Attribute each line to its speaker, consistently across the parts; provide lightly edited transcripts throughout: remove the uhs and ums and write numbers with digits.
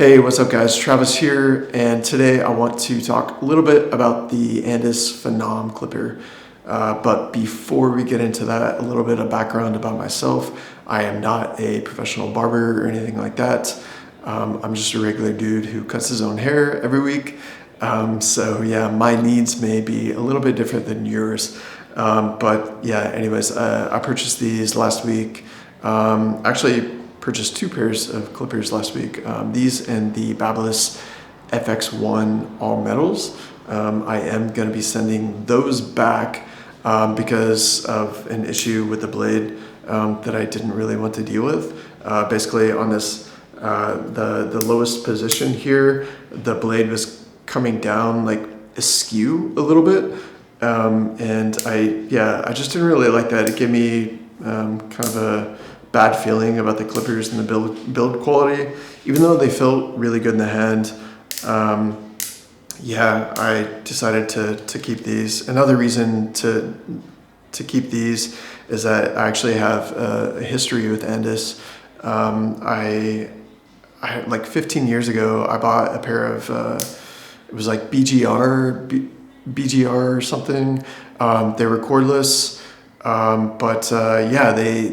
Speaker 1: Hey, what's up guys? Travis here, and today I want to talk a little bit about the Andis Phenom clipper. But before we get into that, a little bit of background about myself. I am not a professional barber or anything like that. I'm just a regular dude who cuts his own hair every week. So yeah, my needs may be a little bit different than yours. But yeah, anyways, I purchased these last week. Actually purchased two pairs of clippers last week. These and the Babyliss FX1 all metals. I am going to be sending those back because of an issue with the blade that I didn't really want to deal with. Basically on this, the lowest position here, the blade was coming down like askew a little bit. And I just didn't really like that. It gave me kind of a bad feeling about the clippers and the build quality, even though they felt really good in the hand. I decided to keep these. Another reason to keep these is that I actually have a history with Andis. I like 15 years ago, I bought a pair of it was like BGR or something. They were cordless.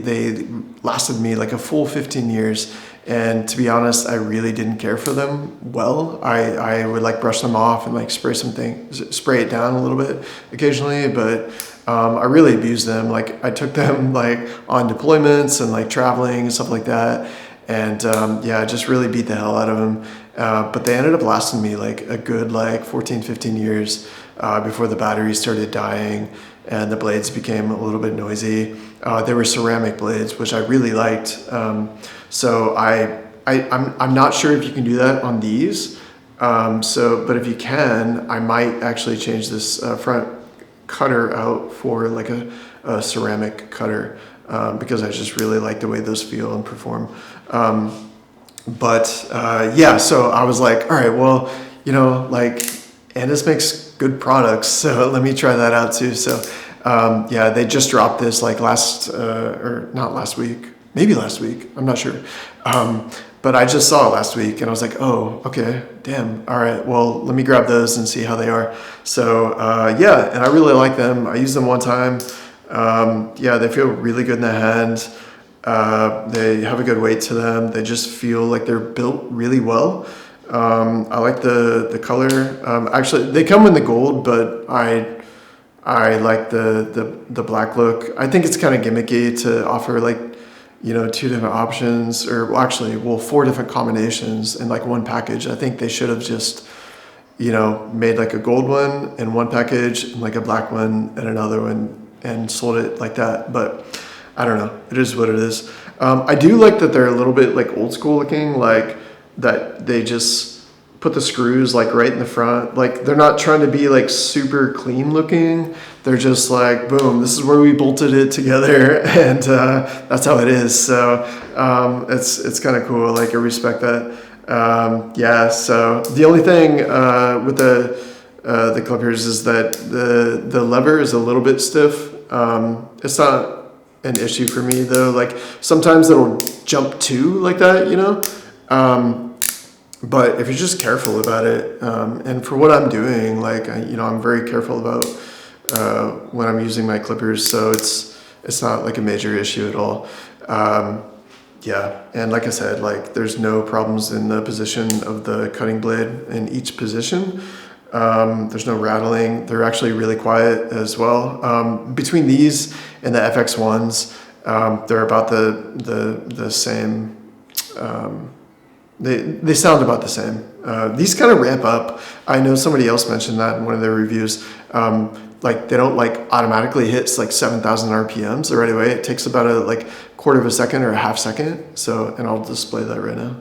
Speaker 1: They lasted me like a full 15 years. And to be honest, I really didn't care for them well. I would like brush them off and like spray it down a little bit occasionally, but I really abused them. Like I took them like on deployments and like traveling and stuff like that. And I just really beat the hell out of them. But they ended up lasting me like a good like 14, 15 years before the batteries started dying and the blades became a little bit noisy. They were ceramic blades, which I really liked. So I'm not sure if you can do that on these. But if you can, I might actually change this front cutter out for like a ceramic cutter because I just really like the way those feel and perform. So I was like, all right, well, like Andis makes good products, so let me try that out too. So they just dropped this like not last week, maybe last week, I'm not sure. But I just saw it last week and I was like, oh, okay, damn, all right, well, let me grab those and see how they are. So and I really like them. I used them one time. They feel really good in the hand. They have a good weight to them. They just feel like they're built really well. I like the color. Actually, they come in the gold, but I like the black look. I think it's kind of gimmicky to offer like, two different options, or four different combinations in like one package. I think they should have just, made like a gold one in one package and like a black one and another one and sold it like that. But I don't know. It is what it is. I do like that they're a little bit like old school looking, like that they just put the screws like right in the front. Like they're not trying to be like super clean looking. They're just like, boom, this is where we bolted it together and that's how it is. So it's kind of cool. Like I respect that. So the only thing with the clippers is that the lever is a little bit stiff. It's not an issue for me though. Like sometimes it'll jump to like that, but if you're just careful about it, and for what I'm doing, like I'm very careful about when I'm using my clippers, so it's not like a major issue at all. And like I said, like there's no problems in the position of the cutting blade in each position. There's no rattling. They're actually really quiet as well. Between these and the FX1s, they're about the same. They sound about the same. These kind of ramp up. I know somebody else mentioned that in one of their reviews. Like they don't like automatically hit like 7,000 RPMs right away. It takes about a like quarter of a second or a half second. So, and I'll display that right now.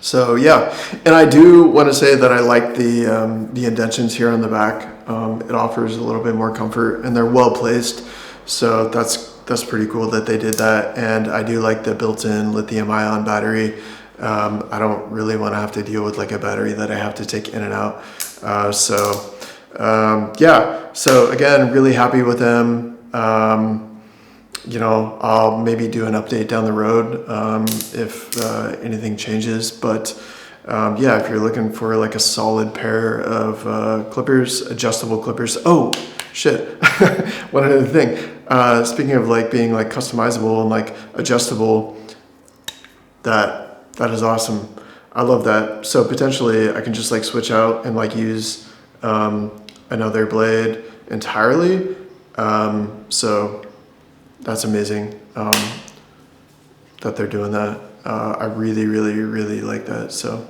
Speaker 1: So yeah, and I do want to say that I like the indentions here on the back. It offers a little bit more comfort, and they're well placed. So that's pretty cool that they did that. And I do like the built-in lithium-ion battery. I don't really want to have to deal with like a battery that I have to take in and out. Yeah. So again, really happy with them. You know, I'll maybe do an update down the road if anything changes. But yeah, if you're looking for like a solid pair of clippers, adjustable clippers. Oh, shit. One other thing. Speaking of like being like customizable and like adjustable, that is awesome. I love that. So potentially I can just like switch out and like use another blade entirely. So that's amazing that they're doing that. I really, really, really like that. So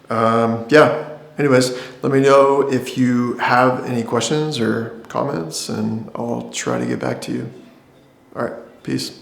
Speaker 1: yeah, anyways, let me know if you have any questions or comments, and I'll try to get back to you. All right, peace.